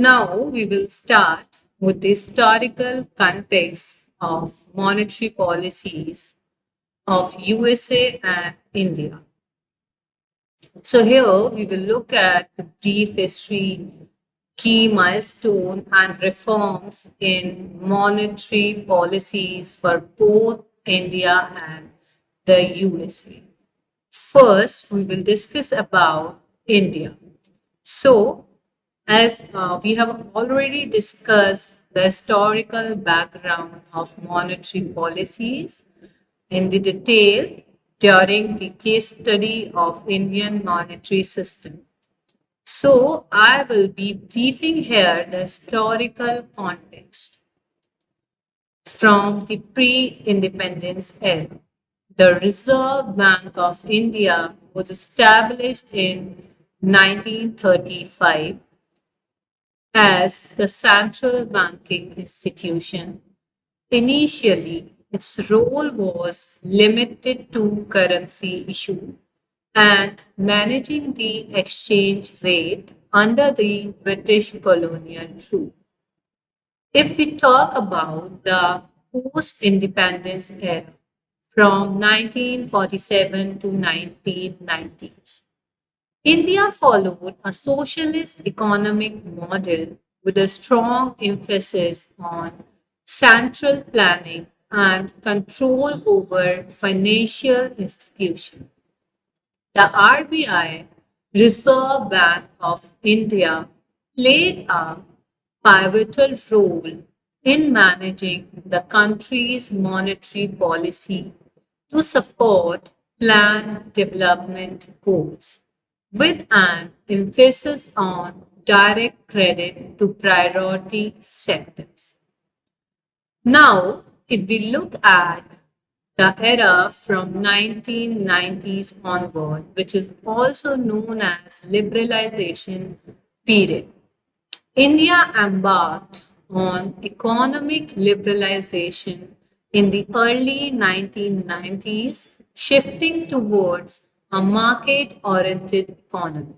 Now we will start with the historical context of monetary policies of USA and India. So here we will look at the brief history, key milestone and reforms in monetary policies for both India and the USA. First, we will discuss about India. So, as we have already discussed the historical background of monetary policies in the detail during the case study of Indian monetary system. So, I will be briefing here the historical context from the pre-independence era. The Reserve Bank of India was established in 1935 as the central banking institution. Initially, its role was limited to currency issue and managing the exchange rate under the British colonial rule. If we talk about the post independence era from 1947 to 1990s, India followed a socialist economic model with a strong emphasis on central planning and control over financial institutions. The RBI, Reserve Bank of India, played a pivotal role in managing the country's monetary policy to support planned development goals, with an emphasis on direct credit to priority sectors. Now, if we look at the era from 1990s onward, which is also known as liberalization period, India embarked on economic liberalization in the early 1990s, shifting towards a market oriented economy.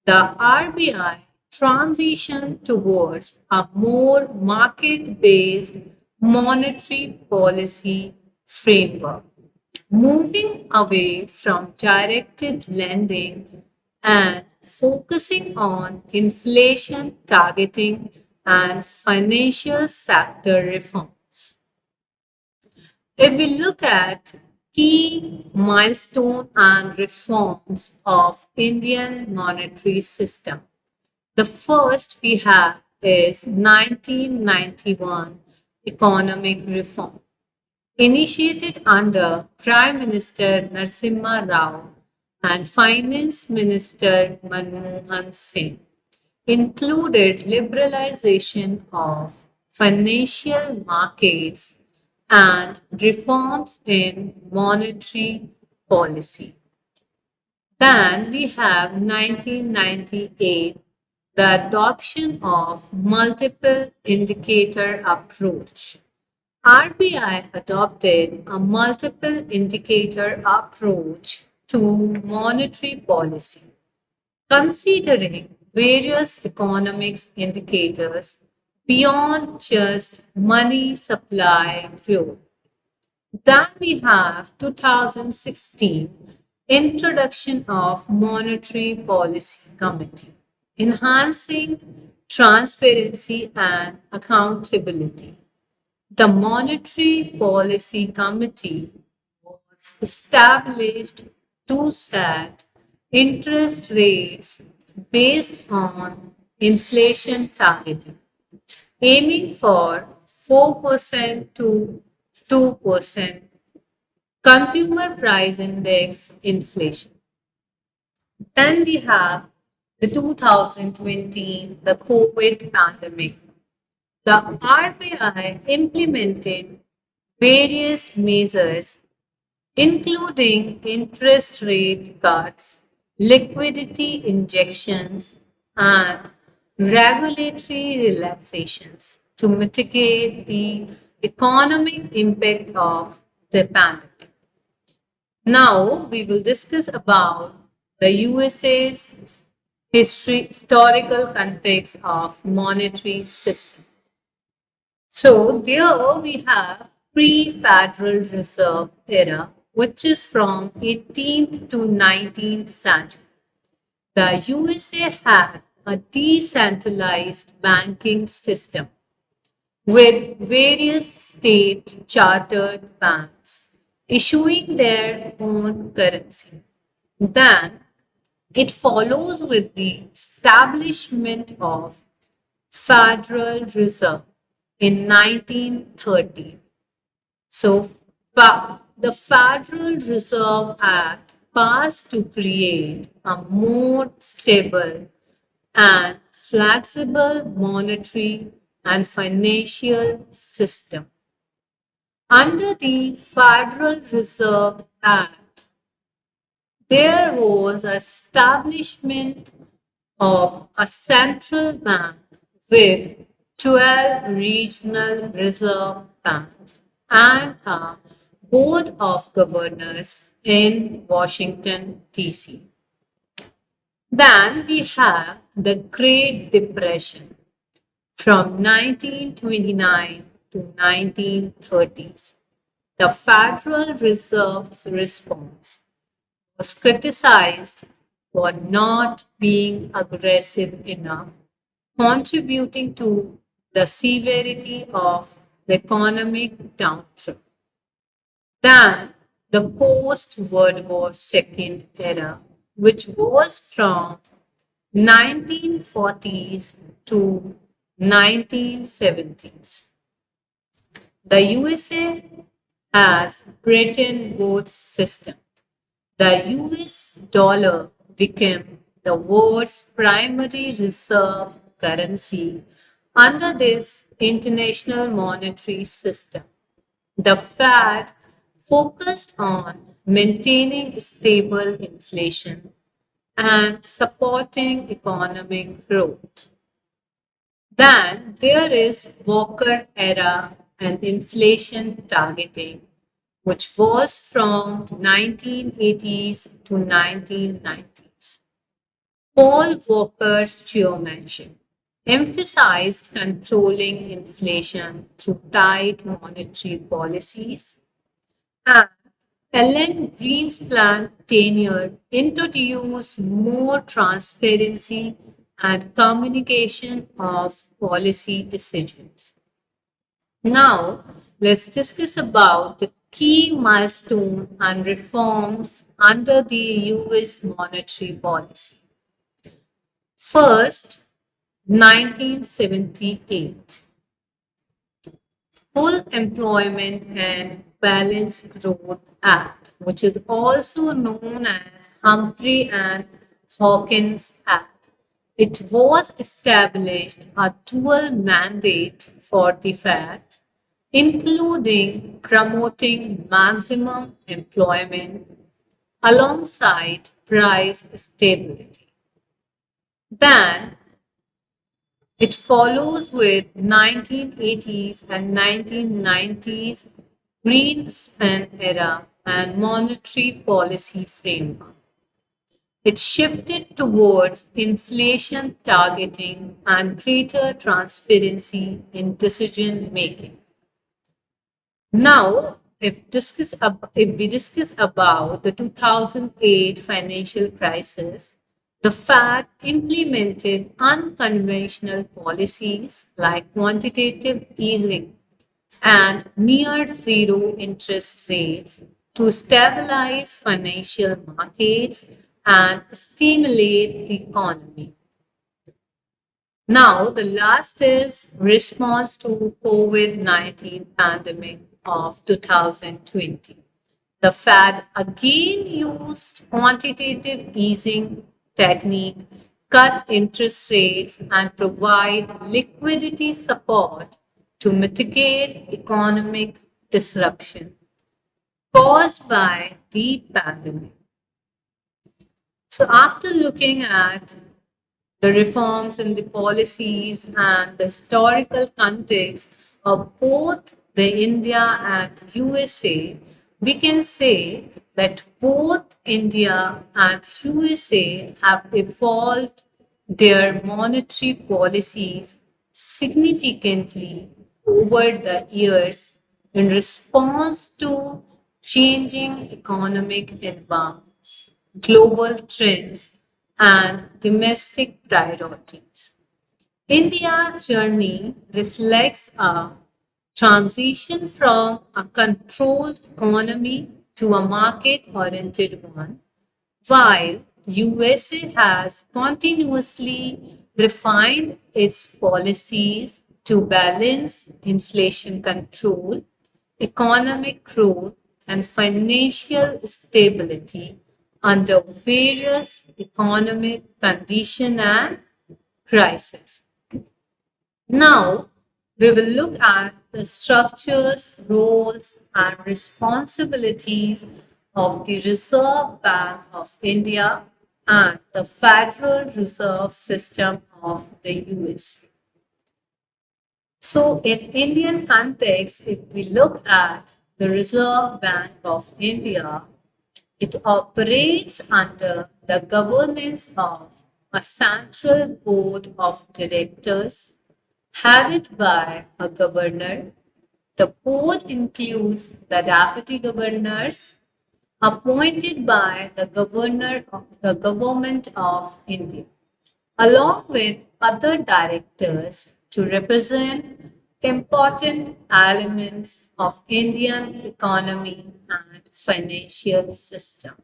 The RBI transitioned towards a more market based monetary policy framework, moving away from directed lending and focusing on inflation targeting and financial sector reforms. If we look at key milestone and reforms of Indian monetary system, the first we have is 1991 economic reform, initiated under Prime Minister Narasimha Rao and Finance Minister Manmohan Singh, included liberalization of financial markets and reforms in monetary policy. Then we have 1998, the adoption of multiple indicator approach. RBI adopted a multiple indicator approach to monetary policy, considering various economics indicators beyond just money supply growth. Then we have 2016 introduction of monetary policy committee, enhancing transparency and accountability. The Monetary Policy Committee was established to set interest rates based on inflation targeting, aiming for 4% to 2% consumer price index inflation. Then we have the 2020, the COVID pandemic. The RBI implemented various measures, including interest rate cuts, liquidity injections, and regulatory relaxations to mitigate the economic impact of the pandemic. Now we will discuss about the USA's historical context of monetary system. So there we have pre-Federal Reserve era, which is from 18th to 19th century. The USA had a decentralized banking system with various state chartered banks issuing their own currency. Then it follows with the establishment of Federal Reserve in 1930. So the Federal Reserve Act passed to create a more stable and flexible monetary and financial system. Under the Federal Reserve Act, there was establishment of a central bank with 12 regional reserve banks and a board of governors in Washington, D.C. Then we have the Great Depression from 1929 to 1930s. The Federal Reserve's response was criticized for not being aggressive enough, contributing to the severity of the economic downturn. Then the post World War II era, which was from 1940s to 1970s. The USA has Bretton Woods system. The US dollar became the world's primary reserve currency under this international monetary system. The Fed focused on maintaining stable inflation and supporting economic growth. Then there is Walker era and inflation targeting, which was from 1980s to 1990s. Paul Walker's chairmanship emphasized controlling inflation through tight monetary policies, and Ellen Greenspan's tenure introduced more transparency and communication of policy decisions. Now, let's discuss about the key milestone and reforms under the US monetary policy. First, 1978. Full Employment and Balanced Growth Act, which is also known as Humphrey and Hawkins Act. It was established a dual mandate for the Fed, including promoting maximum employment alongside price stability. Then it follows with 1980s and 1990s Greenspan era and monetary policy framework. It shifted towards inflation targeting and greater transparency in decision making. Now, if we discuss about the 2008 financial crisis, the Fed implemented unconventional policies like quantitative easing and near zero interest rates to stabilize financial markets and stimulate the economy. Now, the last is response to COVID-19 pandemic of 2020. The Fed again used quantitative easing technique, cut interest rates, and provide liquidity support to mitigate economic disruption caused by the pandemic. So, after looking at the reforms in the policies and the historical context of both the India and USA, we can say that both India and USA have evolved their monetary policies significantly over the years in response to changing economic environments, global trends, and domestic priorities. India's journey reflects a transition from a controlled economy to a market oriented one, while USA has continuously refined its policies to balance inflation control, economic growth, and financial stability under various economic conditions and crises. Now, we will look at the structures, roles, and responsibilities of the Reserve Bank of India and the Federal Reserve System of the US. So, in Indian context, if we look at the Reserve Bank of India, it operates under the governance of a central board of directors headed by a governor. The board includes the deputy governors appointed by the governor of the government of India, along with other directors to represent important elements of Indian economy and financial system.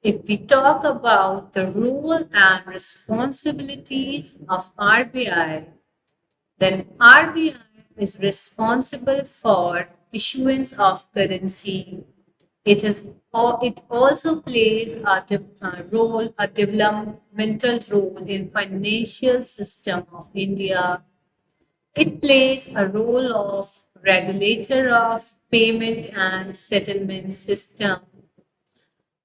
If we talk about the role and responsibilities of RBI, then RBI is responsible for issuance of currency. It also plays a developmental role in financial system of India. It plays a role of regulator of payment and settlement system,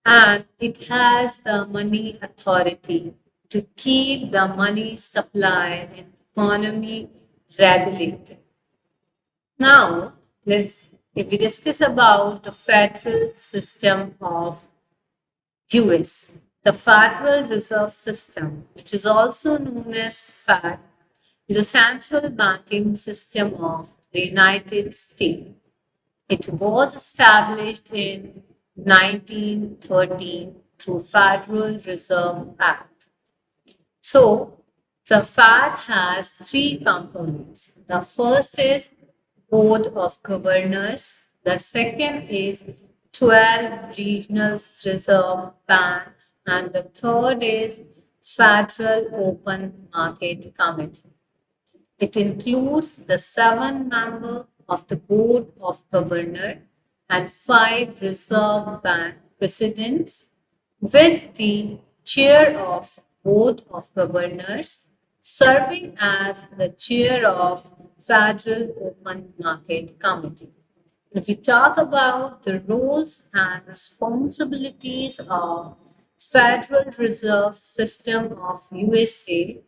and it has the money authority to keep the money supply and economy regulated. Now, if we discuss about the federal system of US, the Federal Reserve System, which is also known as FED, is a central banking system of the United States. It was established in 1913 through Federal Reserve Act. So, the Fed has three components. The first is Board of Governors. The second is 12 regional reserve banks. And the third is Federal Open Market Committee. It includes the seven members of the Board of Governors and five Reserve Bank presidents, with the chair of Board of Governors serving as the chair of Federal Open Market Committee. If we talk about the roles and responsibilities of Federal Reserve System of USA,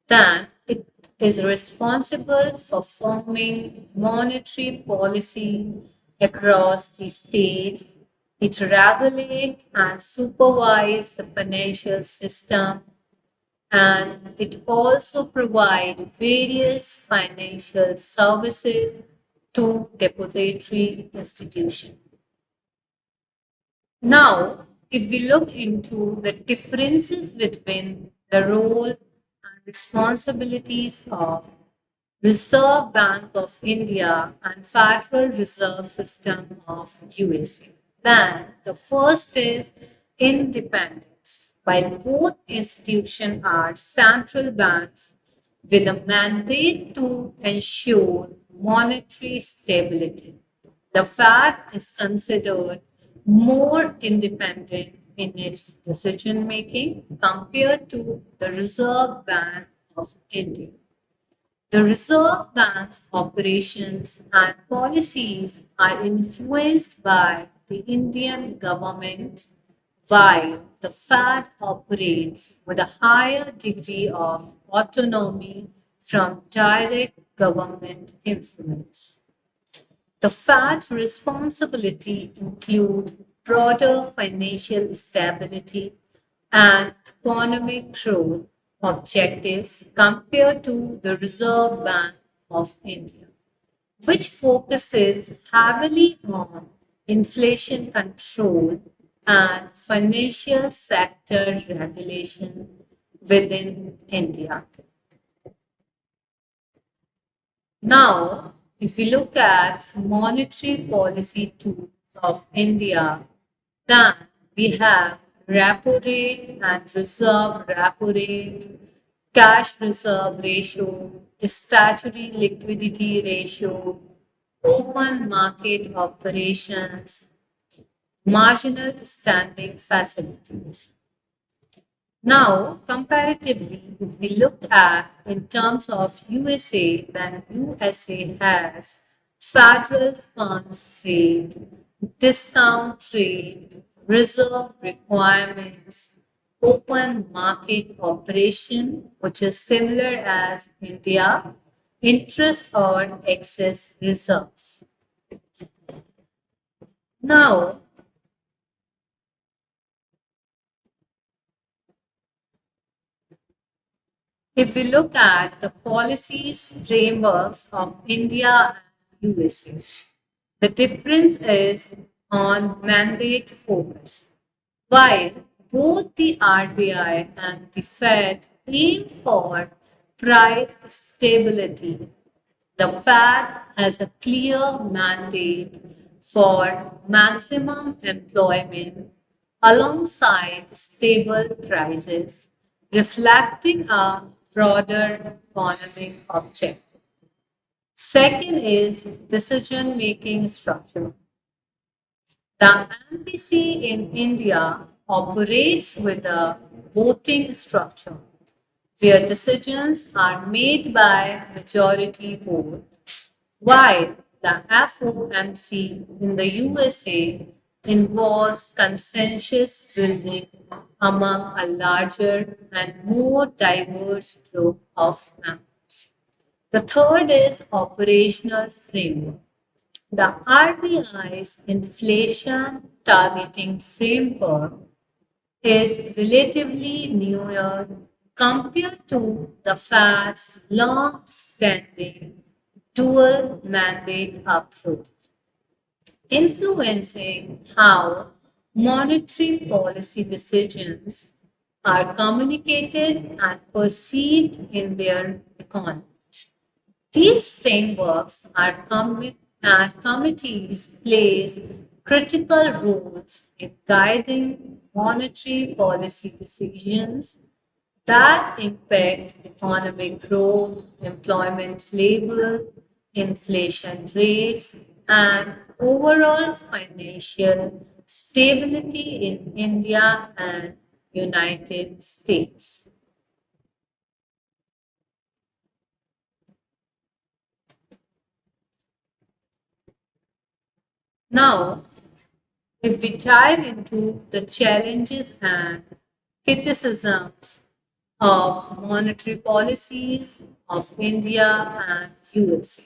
then it is responsible for forming monetary policy across the states. It regulates and supervises the financial system, and it also provides various financial services to depository institutions. Now, if we look into the differences between the role and responsibilities of Reserve Bank of India and Federal Reserve System of USA, then the first is independence. While both institutions are central banks with a mandate to ensure monetary stability, the Fed is considered more independent in its decision making compared to the Reserve Bank of India. The Reserve Bank's operations and policies are influenced by the Indian government, while the Fed operates with a higher degree of autonomy from direct government influence. The Fed's responsibility include broader financial stability and economic growth, objectives compared to the Reserve Bank of India, which focuses heavily on inflation control and financial sector regulation within India. Now, if we look at monetary policy tools of India, then we have repo rate and reserve repo rate, cash reserve ratio, statutory liquidity ratio, open market operations, marginal standing facilities. Now, comparatively, if we look at in terms of USA, then USA has federal funds rate, discount rate, reserve requirements, open market operation, which is similar as India, interest or excess reserves. Now, if we look at the policies frameworks of India and USA, the difference is on mandate focus. While both the RBI and the Fed aim for price stability, the Fed has a clear mandate for maximum employment alongside stable prices, reflecting a broader economic objective. Second is decision making structure. The MPC in India operates with a voting structure where decisions are made by majority vote, while the FOMC in the USA involves consensus building among a larger and more diverse group of members. The third is operational framework. The RBI's inflation targeting framework is relatively newer compared to the Fed's long-standing dual mandate approach, influencing how monetary policy decisions are communicated and perceived in their economies. These frameworks and committees plays critical roles in guiding monetary policy decisions that impact economic growth, employment level, inflation rates, and overall financial stability in India and United States. Now, if we dive into the challenges and criticisms of monetary policies of India and USA.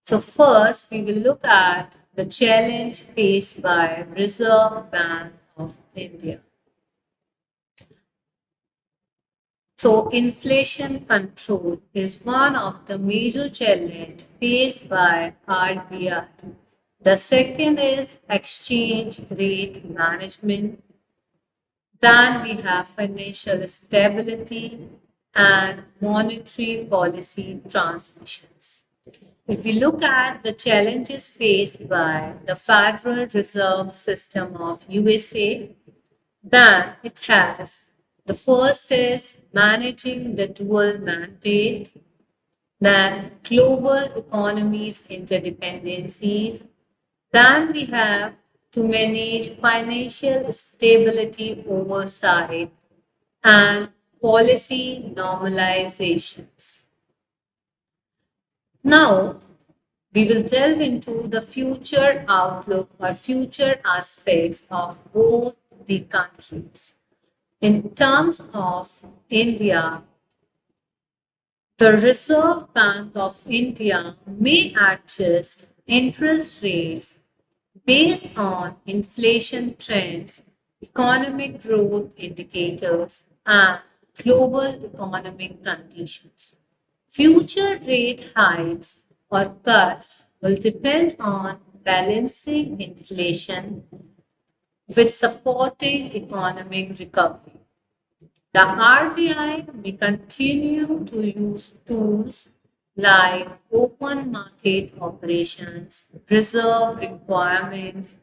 So first, we will look at the challenge faced by Reserve Bank of India. So inflation control is one of the major challenges faced by RBI. The second is exchange rate management. Then we have financial stability and monetary policy transmissions. If we look at the challenges faced by the Federal Reserve System of USA, then it has the first is managing the dual mandate, then global economies interdependencies, then we have to manage financial stability oversight and policy normalizations. Now, we will delve into the future outlook or future aspects of both the countries. In terms of India, the Reserve Bank of India may adjust interest rates based on inflation trends, economic growth indicators, and global economic conditions. Future rate hikes or cuts will depend on balancing inflation with supporting economic recovery. The RBI may continue to use tools like open market operations, reserve requirements,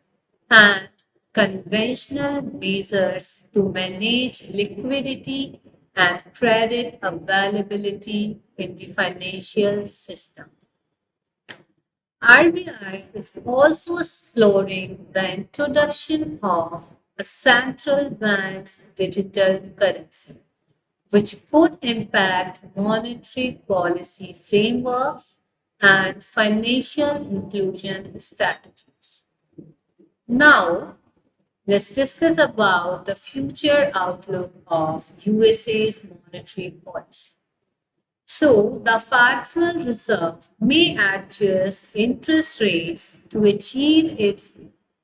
and conventional measures to manage liquidity and credit availability in the financial system. RBI is also exploring the introduction of a central bank's digital currency, which could impact monetary policy frameworks and financial inclusion strategies. Now, let's discuss about the future outlook of USA's monetary policy. So, the Federal Reserve may adjust interest rates to achieve its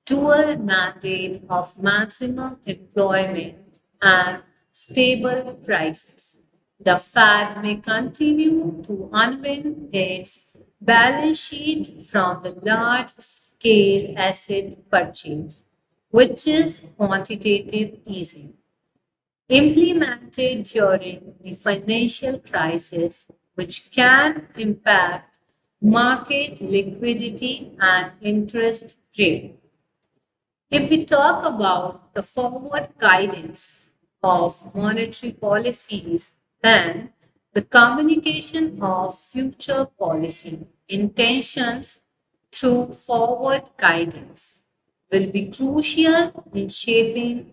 dual mandate of maximum employment and stable prices. The Fed may continue to unwind its balance sheet from the large scale asset purchase, which is quantitative easing implemented during the financial crisis, which can impact market liquidity and interest rate. If we talk about the forward guidance of monetary policies, then the communication of future policy intentions through forward guidance will be crucial in shaping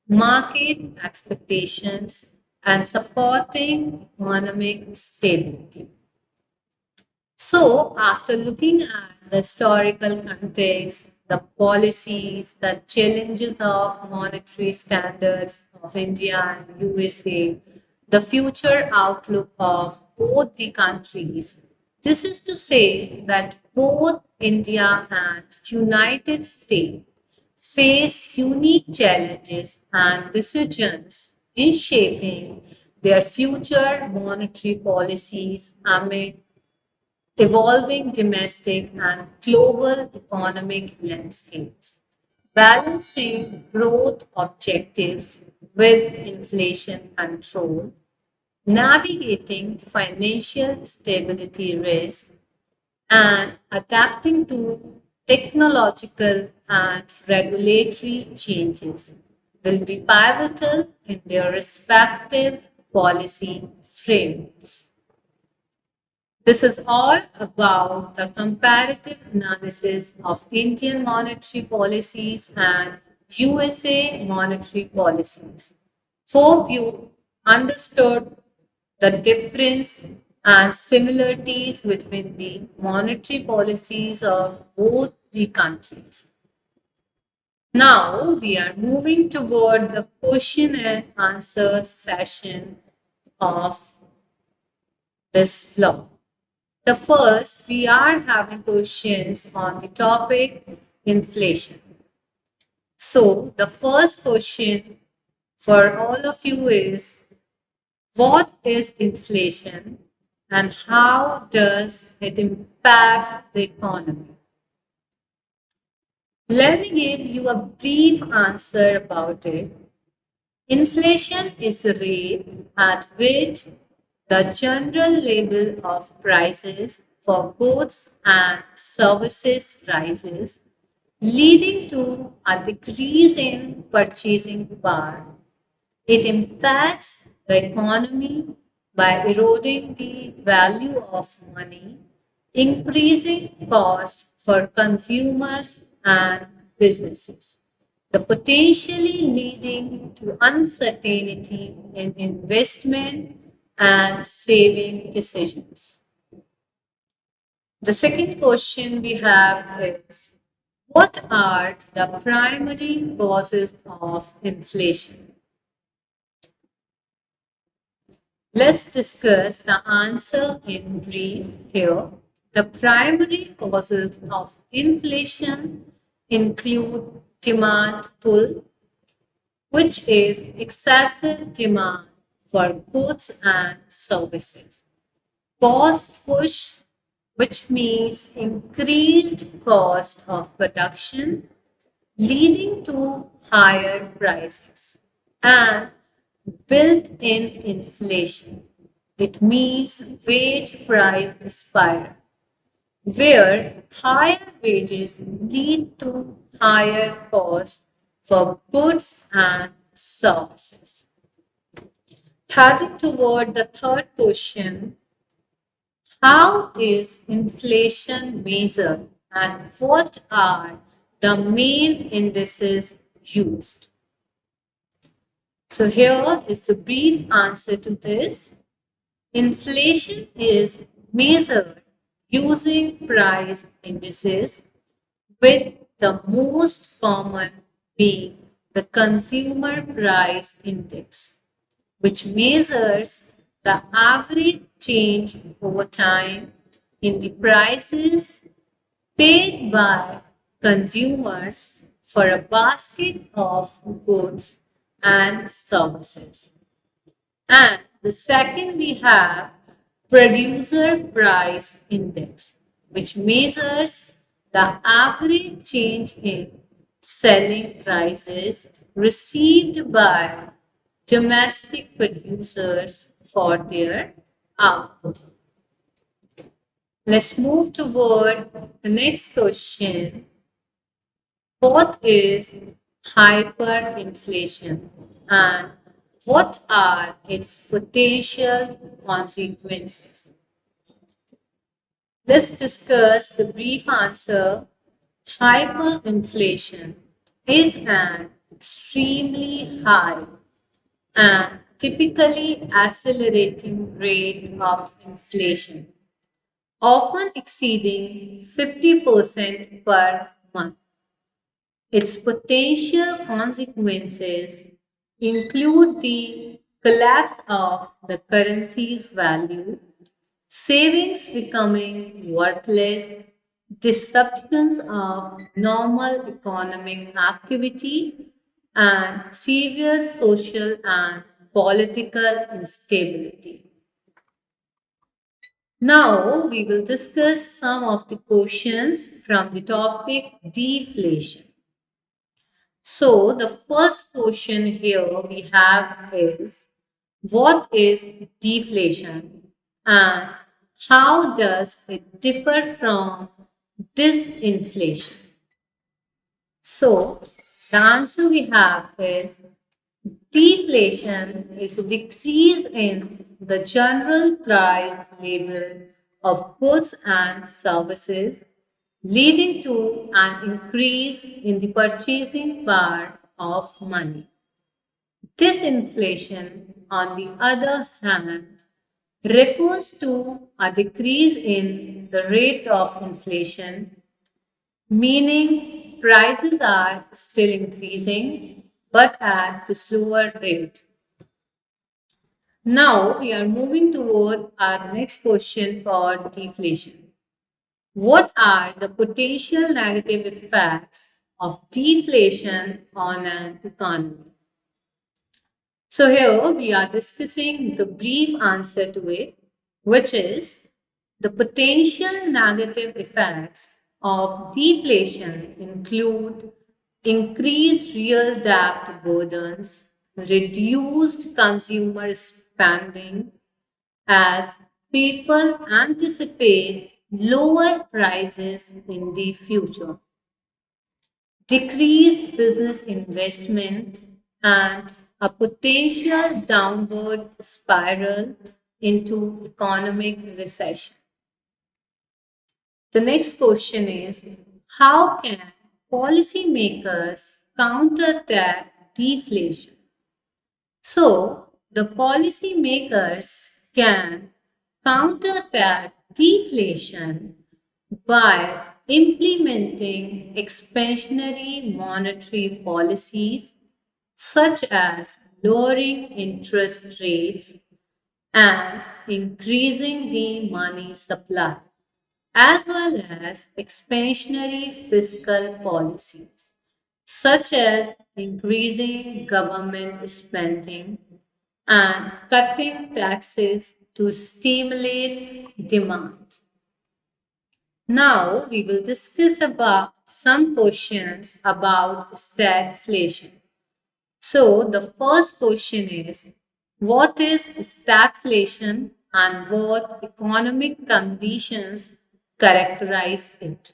market expectations and supporting economic stability. So, after looking at the historical context, the policies, the challenges of monetary standards of India and USA, the future outlook of both the countries, this is to say that both India and United States face unique challenges and decisions in shaping their future monetary policies amid evolving domestic and global economic landscapes, balancing growth objectives with inflation control, navigating financial stability risk, and adapting to technological and regulatory changes will be pivotal in their respective policy frameworks. This is all about the comparative analysis of Indian monetary policies and USA monetary policies. Hope you understood the difference and similarities between the monetary policies of both the countries. Now we are moving toward the question and answer session of this blog. The first, we are having questions on the topic inflation. So, the first question for all of you is what is inflation and how does it impact the economy? Let me give you a brief answer about it. Inflation is the rate at which the general level of prices for goods and services rises, leading to a decrease in purchasing power. It impacts the economy by eroding the value of money, increasing cost for consumers and businesses, the potentially leading to uncertainty in investment and saving decisions. The second question we have is what are the primary causes of inflation? Let's discuss the answer in brief here. The primary causes of inflation include demand pull, which is excessive demand for goods and services. Cost push, which means increased cost of production leading to higher prices. And built-in inflation. It means wage price spiral, where higher wages lead to higher costs for goods and services. Heading toward the third question, how is inflation measured and what are the main indices used? So here is the brief answer to this. Inflation is measured using price indices, with the most common being the Consumer Price Index, which measures the average change over time in the prices paid by consumers for a basket of goods and services. And the second, we have producer price index, which measures the average change in selling prices received by domestic producers for their output. Let's move toward the next question. What is hyperinflation and what are its potential consequences? Let's discuss the brief answer. Hyperinflation is an extremely high and typically accelerating rate of inflation, often exceeding 50% per month. Its potential consequences include the collapse of the currency's value, savings becoming worthless, disruptions of normal economic activity, and severe social and political instability. Now, we will discuss some of the questions from the topic deflation. So, the first question here we have is, what is deflation and how does it differ from disinflation? So, the answer we have is, deflation is a decrease in the general price level of goods and services, leading to an increase in the purchasing power of money. Disinflation, on the other hand, refers to a decrease in the rate of inflation, meaning prices are still increasing but at the slower rate. Now we are moving toward our next question for deflation. What are the potential negative effects of deflation on an economy? So here we are discussing the brief answer to it, which is the potential negative effects of deflation include increased real debt burdens, reduced consumer spending as people anticipate lower prices in the future, decreased business investment, and a potential downward spiral into economic recession. The next question is, how can policymakers counteract deflation? So, the policymakers can counteract deflation by implementing expansionary monetary policies such as lowering interest rates and increasing the money supply, as well as expansionary fiscal policies such as increasing government spending and cutting taxes to stimulate demand. Now we will discuss about some questions about stagflation. So the first question is, what is stagflation and what economic conditions characterize it?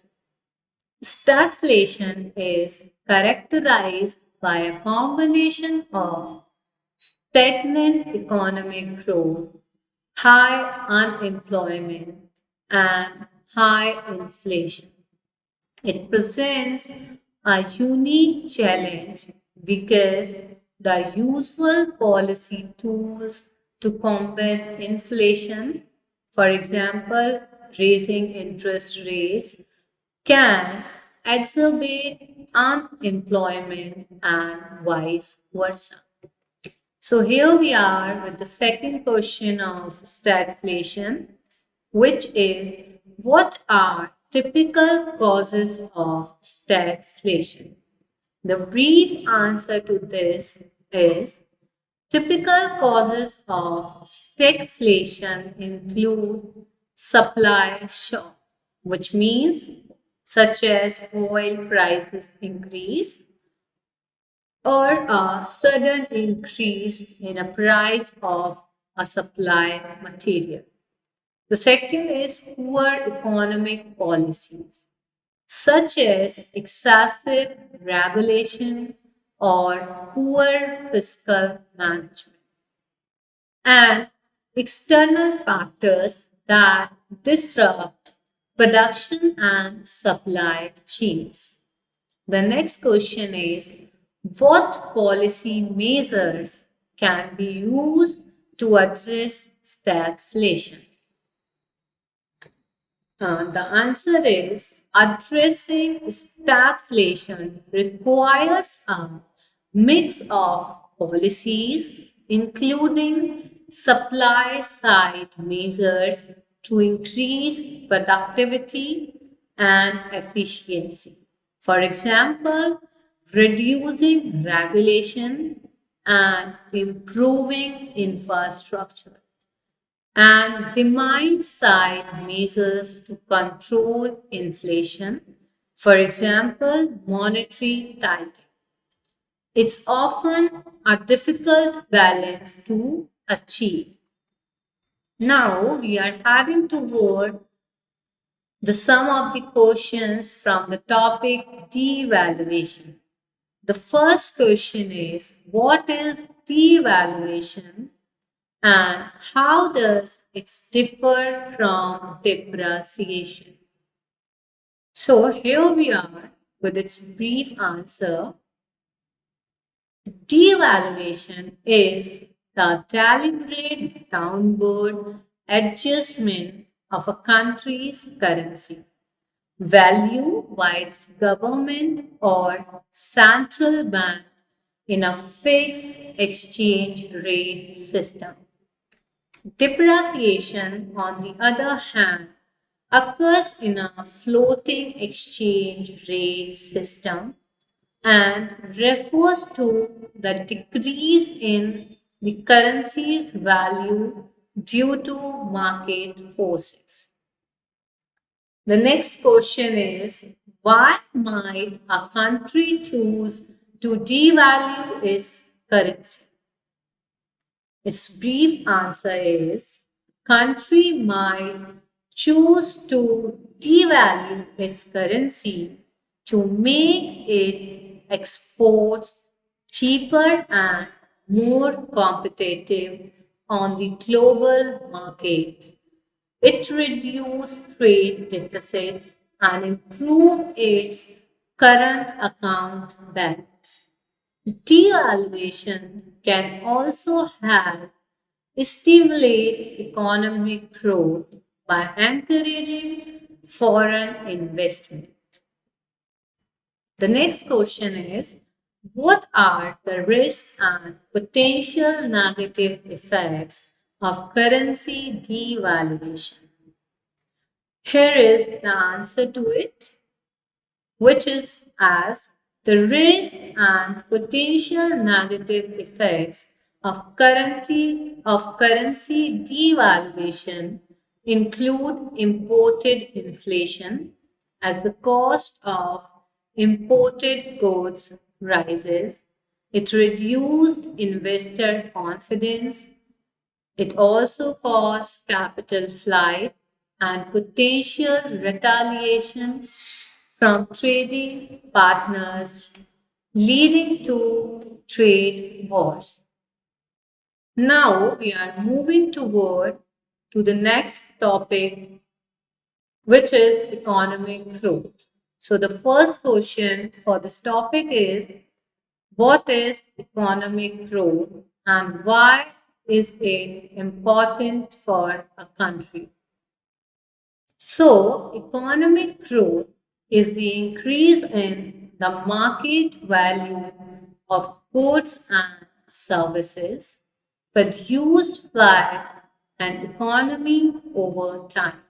Stagflation is characterized by a combination of stagnant economic growth, high unemployment, and high inflation. It presents a unique challenge because the usual policy tools to combat inflation, for example, raising interest rates, can exacerbate unemployment and vice versa. So here we are with the second question of stagflation, which is, what are typical causes of stagflation? The brief answer to this is, typical causes of stagflation include supply shock, which means such as oil prices increase or a sudden increase in a price of a supply material. The second is poor economic policies, such as excessive regulation or poor fiscal management, and external factors that disrupt production and supply chains. The next question is, what policy measures can be used to address stagflation? The answer is, addressing stagflation requires a mix of policies, including supply side measures to increase productivity and efficiency. For example, reducing regulation and improving infrastructure, and demand side measures to control inflation, for example, monetary tightening. It's often a difficult balance to achieve. Now we are heading toward the sum of the questions from the topic devaluation. The first question is, what is devaluation and how does it differ from depreciation? So here we are with its brief answer. Devaluation is the deliberate downward adjustment of a country's currency value by its government or central bank in a fixed exchange rate system. Depreciation, on the other hand, occurs in a floating exchange rate system and refers to the decrease in the currency's value due to market forces. The next question is, why might a country choose to devalue its currency? Its brief answer is, country might choose to devalue its currency to make its exports cheaper and more competitive on the global market. It reduces trade deficits and improves its current account balance. Devaluation can also help stimulate economic growth by encouraging foreign investment. The next question is, what are the risks and potential negative effects of currency devaluation? Here is the answer to it, which is as, the risk and potential negative effects of currency devaluation include imported inflation as the cost of imported goods rises. It reduced investor confidence. It also caused capital flight and potential retaliation from trading partners, leading to trade wars. Now we are moving toward to the next topic, which is economic growth. So the first question for this topic is, what is economic growth and why is it important for a country? So, economic growth is the increase in the market value of goods and services produced by an economy over time,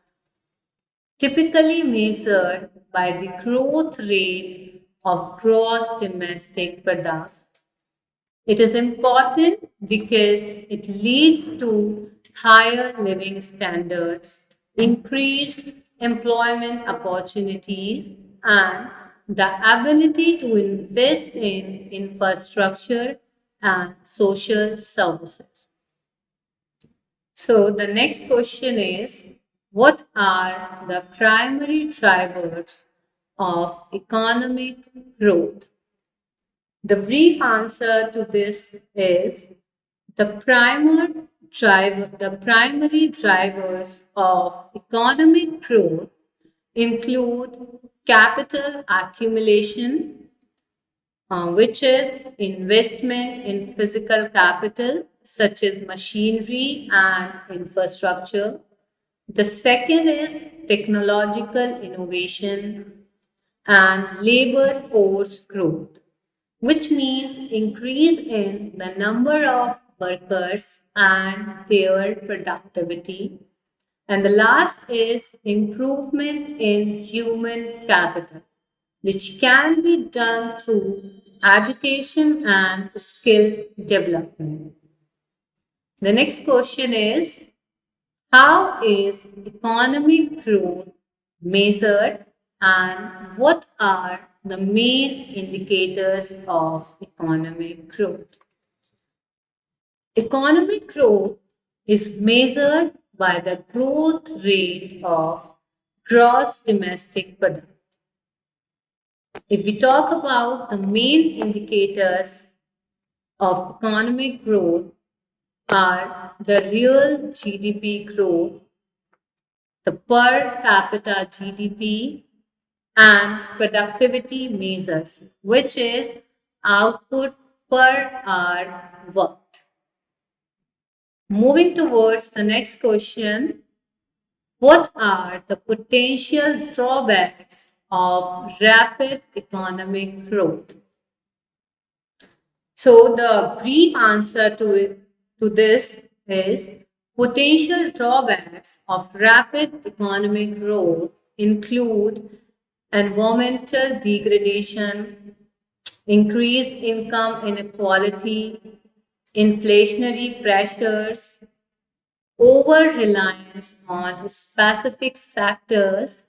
typically measured by the growth rate of gross domestic product. It is important because it leads to higher living standards, increased employment opportunities, and the ability to invest in infrastructure and social services. So, the next question is, what are the primary drivers of economic growth? The brief answer to this is the primary drivers of economic growth include capital accumulation, which is investment in physical capital such as machinery and infrastructure. The second is technological innovation and labor force growth, which means increase in the number of workers and their productivity. And the last is improvement in human capital, which can be done through education and skill development. The next question is, how is economic growth measured and what are the main indicators of economic growth? Economic growth is measured by the growth rate of gross domestic product. If we talk about the main indicators of economic growth are the real GDP growth, the per capita GDP, and productivity measures, which is output per hour worked. Moving towards the next question, what are the potential drawbacks of rapid economic growth? So the brief answer to this is potential drawbacks of rapid economic growth include environmental degradation, increased income inequality, inflationary pressures, over reliance on specific sectors,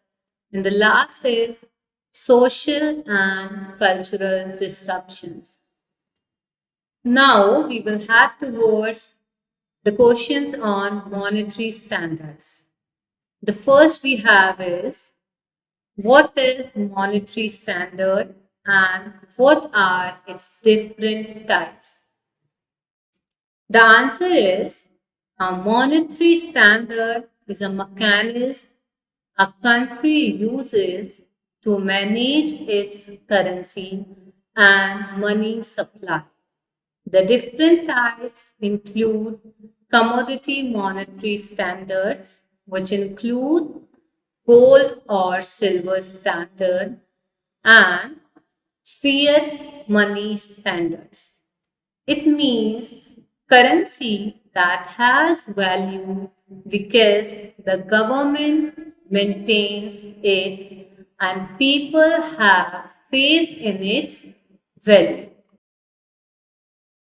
and the last is social and cultural disruptions. Now we will head towards the questions on monetary standards. The first we have is, what is monetary standard and what are its different types? The answer is, a monetary standard is a mechanism a country uses to manage its currency and money supply. The different types include commodity monetary standards, which include gold or silver standard, and fiat money standards. It means currency that has value because the government maintains it and people have faith in its value.